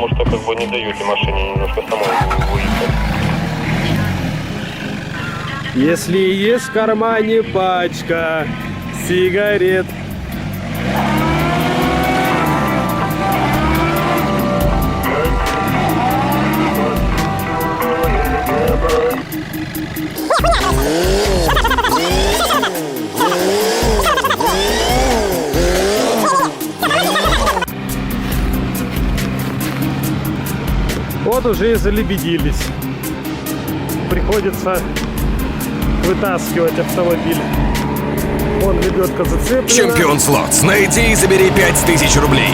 Потому что как бы не даете машине немножко самой выехать. Если есть в кармане пачка сигарет. Вот уже и залебедились. Приходится вытаскивать автомобиль. Вон лебедка зацеплена. Чемпион Слотс. Найди и забери 5000 рублей.